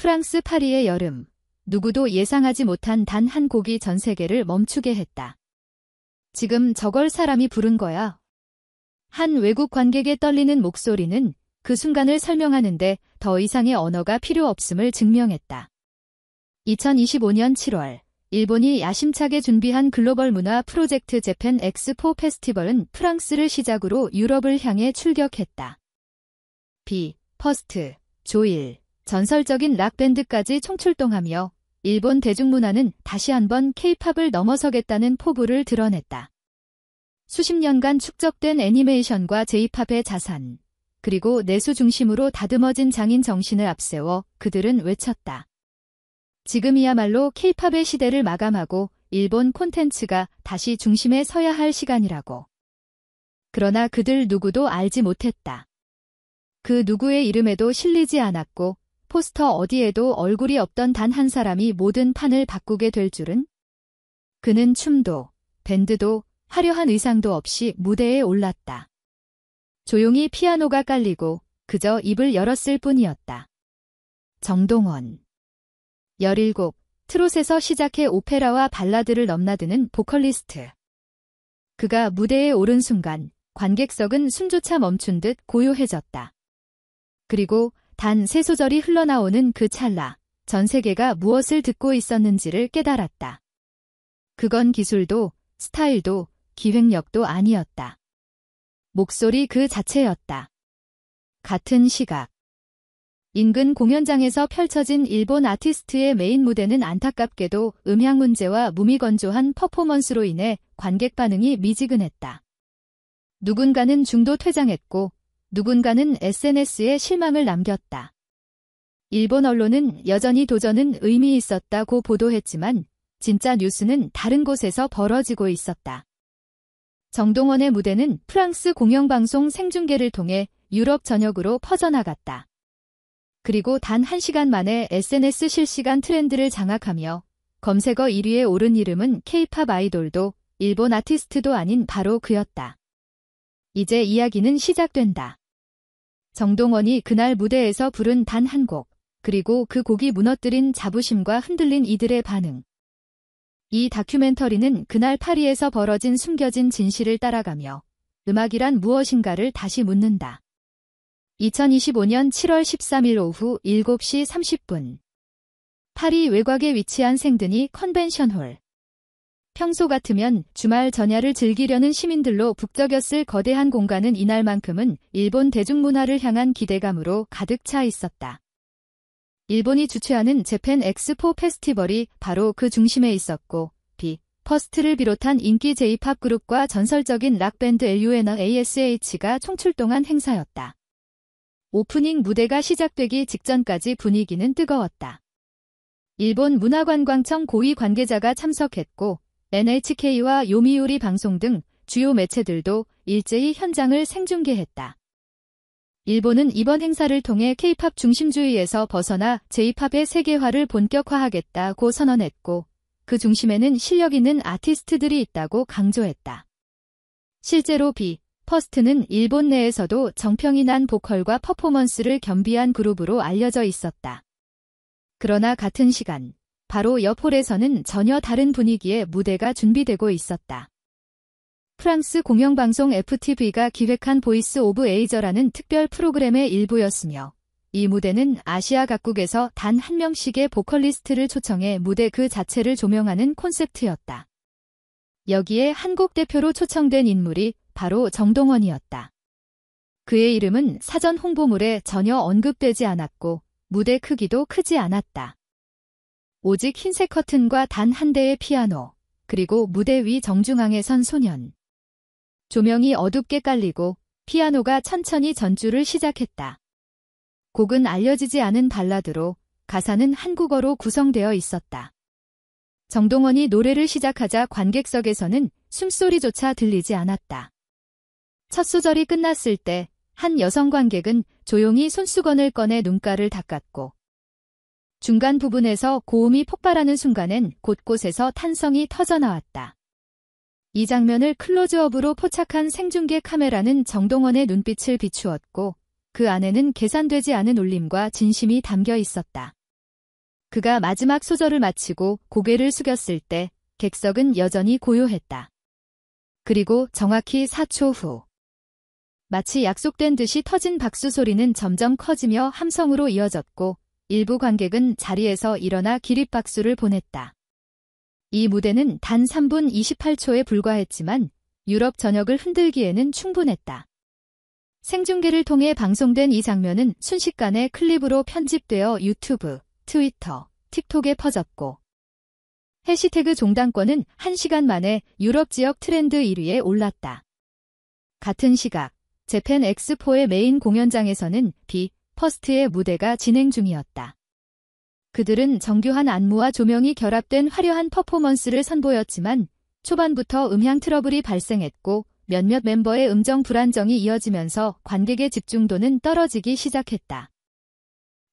프랑스 파리의 여름. 누구도 예상하지 못한 단 한 곡이 전 세계를 멈추게 했다. 지금 저걸 사람이 부른 거야. 한 외국 관객의 떨리는 목소리는 그 순간을 설명하는데 더 이상의 언어가 필요 없음을 증명했다. 2025년 7월, 일본이 야심차게 준비한 글로벌 문화 프로젝트 재팬 엑스포 페스티벌은 프랑스를 시작으로 유럽을 향해 출격했다. 퍼스트, 조일, 전설적인 락밴드까지 총출동하며 일본 대중문화는 다시 한번 K-팝을 넘어서겠다는 포부를 드러냈다. 수십 년간 축적된 애니메이션과 J-팝의 자산, 그리고 내수 중심으로 다듬어진 장인 정신을 앞세워 그들은 외쳤다. 지금이야말로 K-팝의 시대를 마감하고 일본 콘텐츠가 다시 중심에 서야 할 시간이라고. 그러나 그들 누구도 알지 못했다. 그 누구의 이름에도 실리지 않았고 포스터 어디에도 얼굴이 없던 단 한 사람이 모든 판을 바꾸게 될 줄은? 그는 춤도, 밴드도, 화려한 의상도 없이 무대에 올랐다. 조용히 피아노가 깔리고 그저 입을 열었을 뿐이었다. 정동원. 17, 트롯에서 시작해 오페라와 발라드를 넘나드는 보컬리스트. 그가 무대에 오른 순간 관객석은 숨조차 멈춘 듯 고요해졌다. 그리고 단 3소절이 흘러나오는 그 찰나, 전 세계가 무엇을 듣고 있었는지를 깨달았다. 그건 기술도, 스타일도, 기획력도 아니었다. 목소리 그 자체였다. 같은 시각. 인근 공연장에서 펼쳐진 일본 아티스트의 메인 무대는 안타깝게도 음향 문제와 무미건조한 퍼포먼스로 인해 관객 반응이 미지근했다. 누군가는 중도 퇴장했고 누군가는 SNS에 실망을 남겼다. 일본 언론은 여전히 도전은 의미 있었다고 보도했지만 진짜 뉴스는 다른 곳에서 벌어지고 있었다. 정동원의 무대는 프랑스 공영방송 생중계를 통해 유럽 전역으로 퍼져나갔다. 그리고 단 1시간 만에 SNS 실시간 트렌드를 장악하며 검색어 1위에 오른 이름은 K-팝 아이돌도 일본 아티스트도 아닌 바로 그였다. 이제 이야기는 시작된다. 정동원이 그날 무대에서 부른 단 한 곡, 그리고 그 곡이 무너뜨린 자부심과 흔들린 이들의 반응. 이 다큐멘터리는 그날 파리에서 벌어진 숨겨진 진실을 따라가며 음악이란 무엇인가를 다시 묻는다. 2025년 7월 13일 오후 7시 30분. 파리 외곽에 위치한 생드니 컨벤션홀. 평소 같으면 주말 전야를 즐기려는 시민들로 북적였을 거대한 공간은 이날만큼은 일본 대중문화를 향한 기대감으로 가득 차 있었다. 일본이 주최하는 재팬 엑스포 페스티벌이 바로 그 중심에 있었고 퍼스트를 비롯한 인기 J-팝 그룹과 전설적인 락밴드 LUNASH가 총출동한 행사였다. 오프닝 무대가 시작되기 직전까지 분위기는 뜨거웠다. 일본 문화관광청 고위 관계자가 참석했고 NHK와 요미우리 방송 등 주요 매체들도 일제히 현장을 생중계했다. 일본은 이번 행사를 통해 K-팝 중심주의에서 벗어나 J-팝의 세계화를 본격화하겠다고 선언했고 그 중심에는 실력 있는 아티스트들이 있다고 강조했다. 실제로 퍼스트는 일본 내에서도 정평이 난 보컬과 퍼포먼스를 겸비한 그룹으로 알려져 있었다. 그러나 같은 시간, 바로 옆 홀에서는 전혀 다른 분위기의 무대가 준비되고 있었다. 프랑스 공영방송 FTV가 기획한 보이스 오브 에이저라는 특별 프로그램의 일부였으며 이 무대는 아시아 각국에서 단 한 명씩의 보컬리스트를 초청해 무대 그 자체를 조명하는 콘셉트였다. 여기에 한국 대표로 초청된 인물이 바로 정동원이었다. 그의 이름은 사전 홍보물에 전혀 언급되지 않았고 무대 크기도 크지 않았다. 오직 흰색 커튼과 단 한 대의 피아노, 그리고 무대 위 정중앙에 선 소년. 조명이 어둡게 깔리고 피아노가 천천히 전주를 시작했다. 곡은 알려지지 않은 발라드로 가사는 한국어로 구성되어 있었다. 정동원이 노래를 시작하자 관객석에서는 숨소리조차 들리지 않았다. 첫 소절이 끝났을 때 한 여성 관객은 조용히 손수건을 꺼내 눈가를 닦았고 중간 부분에서 고음이 폭발하는 순간엔 곳곳에서 탄성이 터져나왔다. 이 장면을 클로즈업으로 포착한 생중계 카메라는 정동원의 눈빛을 비추었고 그 안에는 계산되지 않은 울림과 진심이 담겨 있었다. 그가 마지막 소절을 마치고 고개를 숙였을 때 객석은 여전히 고요했다. 그리고 정확히 4초 후 마치 약속된 듯이 터진 박수 소리는 점점 커지며 함성으로 이어졌고 일부 관객은 자리에서 일어나 기립박수를 보냈다. 이 무대는 단 3분 28초에 불과했지만 유럽 전역을 흔들기에는 충분했다. 생중계를 통해 방송된 이 장면은 순식간에 클립으로 편집되어 유튜브, 트위터, 틱톡에 퍼졌고 해시태그 종단권은 1시간 만에 유럽 지역 트렌드 1위에 올랐다. 같은 시각 재팬 엑스포의 메인 공연장에서는 퍼스트의 무대가 진행 중이었다. 그들은 정교한 안무와 조명이 결합된 화려한 퍼포먼스를 선보였지만 초반부터 음향 트러블이 발생했고 몇몇 멤버의 음정 불안정이 이어지면서 관객의 집중도는 떨어지기 시작했다.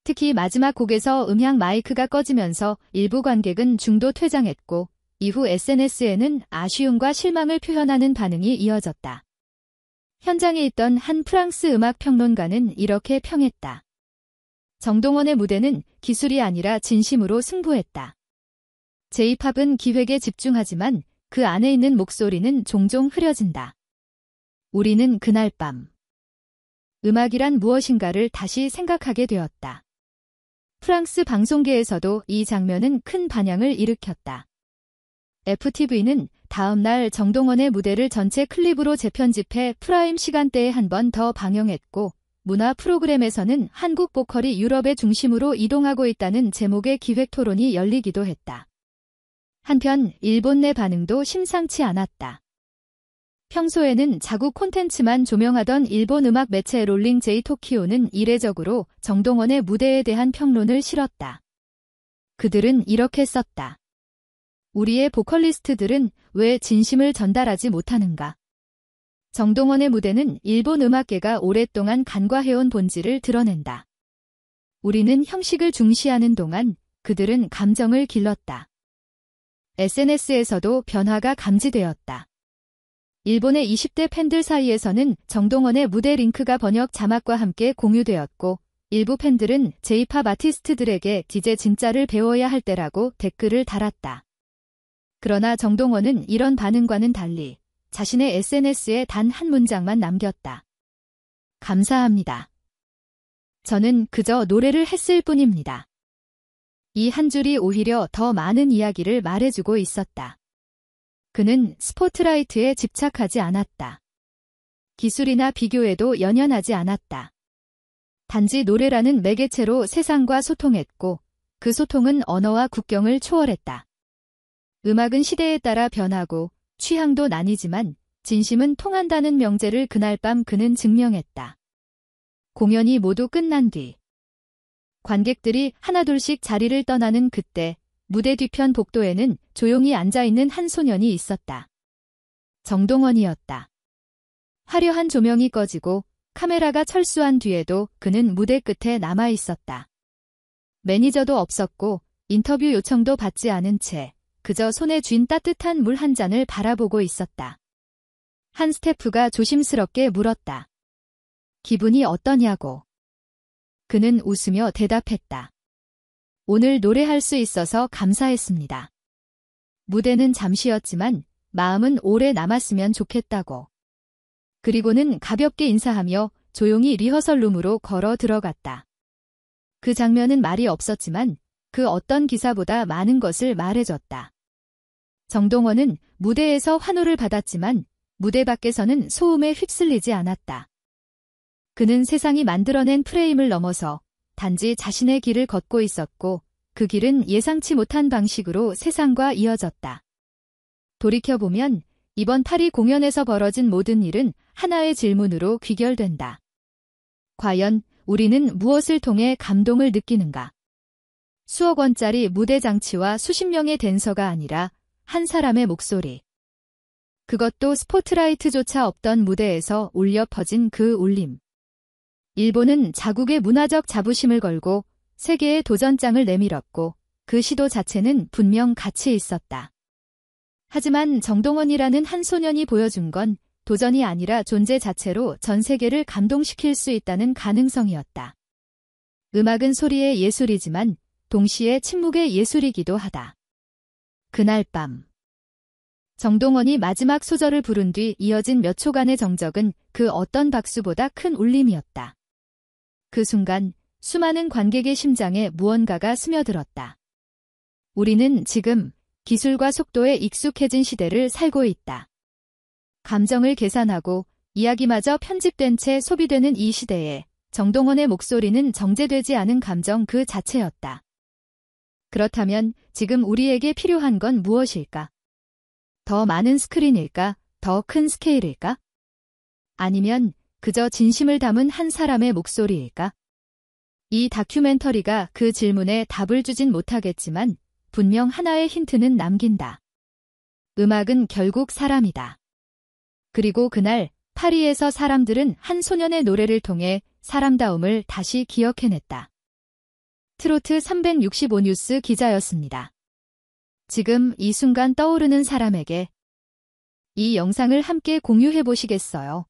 특히 마지막 곡에서 음향 마이크가 꺼지면서 일부 관객은 중도 퇴장했고 이후 SNS에는 아쉬움과 실망을 표현하는 반응이 이어졌다. 현장에 있던 한 프랑스 음악 평론가는 이렇게 평했다. 정동원의 무대는 기술이 아니라 진심으로 승부했다. J-팝은 기획에 집중하지만 그 안에 있는 목소리는 종종 흐려진다. 우리는 그날 밤 음악이란 무엇인가를 다시 생각하게 되었다. 프랑스 방송계에서도 이 장면은 큰 반향을 일으켰다. FTV는 다음 날 정동원의 무대를 전체 클립으로 재편집해 프라임 시간대에 한 번 더 방영했고 문화 프로그램에서는 한국 보컬이 유럽의 중심으로 이동하고 있다는 제목의 기획 토론이 열리기도 했다. 한편 일본 내 반응도 심상치 않았다. 평소에는 자국 콘텐츠만 조명하던 일본 음악 매체 롤링 J 토키오는 이례적으로 정동원의 무대에 대한 평론을 실었다. 그들은 이렇게 썼다. 우리의 보컬리스트들은 왜 진심을 전달하지 못하는가? 정동원의 무대는 일본 음악계가 오랫동안 간과해온 본질을 드러낸다. 우리는 형식을 중시하는 동안 그들은 감정을 길렀다. SNS에서도 변화가 감지되었다. 일본의 20대 팬들 사이에서는 정동원의 무대 링크가 번역 자막과 함께 공유되었고 일부 팬들은 J-팝 아티스트들에게 이제 진짜를 배워야 할 때라고 댓글을 달았다. 그러나 정동원은 이런 반응과는 달리 자신의 SNS에 단 한 문장만 남겼다. 감사합니다. 저는 그저 노래를 했을 뿐입니다. 이 한 줄이 오히려 더 많은 이야기를 말해주고 있었다. 그는 스포트라이트에 집착하지 않았다. 기술이나 비교에도 연연하지 않았다. 단지 노래라는 매개체로 세상과 소통했고 그 소통은 언어와 국경을 초월했다. 음악은 시대에 따라 변하고 취향도 나뉘지만 진심은 통한다는 명제를 그날 밤 그는 증명했다. 공연이 모두 끝난 뒤 관객들이 하나둘씩 자리를 떠나는 그때 무대 뒤편 복도에는 조용히 앉아있는 한 소년이 있었다. 정동원이었다. 화려한 조명이 꺼지고 카메라가 철수한 뒤에도 그는 무대 끝에 남아있었다. 매니저도 없었고 인터뷰 요청도 받지 않은 채 그저 손에 쥔 따뜻한 물 한 잔을 바라보고 있었다. 한 스태프가 조심스럽게 물었다. 기분이 어떠냐고. 그는 웃으며 대답했다. 오늘 노래할 수 있어서 감사했습니다. 무대는 잠시였지만 마음은 오래 남았으면 좋겠다고. 그리고는 가볍게 인사하며 조용히 리허설룸으로 걸어 들어갔다. 그 장면은 말이 없었지만 그 어떤 기사보다 많은 것을 말해줬다. 정동원은 무대에서 환호를 받았지만 무대 밖에서는 소음에 휩쓸리지 않았다. 그는 세상이 만들어낸 프레임을 넘어서 단지 자신의 길을 걷고 있었고 그 길은 예상치 못한 방식으로 세상과 이어졌다. 돌이켜보면 이번 파리 공연에서 벌어진 모든 일은 하나의 질문으로 귀결된다. 과연 우리는 무엇을 통해 감동을 느끼는가? 수억 원짜리 무대 장치와 수십 명의 댄서가 아니라 한 사람의 목소리. 그것도 스포트라이트조차 없던 무대에서 울려 퍼진 그 울림. 일본은 자국의 문화적 자부심을 걸고 세계의 도전장을 내밀었고 그 시도 자체는 분명 가치 있었다. 하지만 정동원이라는 한 소년이 보여준 건 도전이 아니라 존재 자체로 전 세계를 감동시킬 수 있다는 가능성이었다. 음악은 소리의 예술이지만 동시에 침묵의 예술이기도 하다. 그날 밤. 정동원이 마지막 소절을 부른 뒤 이어진 몇 초간의 정적은 그 어떤 박수보다 큰 울림이었다. 그 순간 수많은 관객의 심장에 무언가가 스며들었다. 우리는 지금 기술과 속도에 익숙해진 시대를 살고 있다. 감정을 계산하고 이야기마저 편집된 채 소비되는 이 시대에 정동원의 목소리는 정제되지 않은 감정 그 자체였다. 그렇다면 지금 우리에게 필요한 건 무엇일까? 더 많은 스크린일까? 더 큰 스케일일까? 아니면 그저 진심을 담은 한 사람의 목소리일까? 이 다큐멘터리가 그 질문에 답을 주진 못하겠지만 분명 하나의 힌트는 남긴다. 음악은 결국 사람이다. 그리고 그날 파리에서 사람들은 한 소년의 노래를 통해 사람다움을 다시 기억해냈다. 트로트 365 뉴스 기자였습니다. 지금 이 순간 떠오르는 사람에게 이 영상을 함께 공유해 보시겠어요?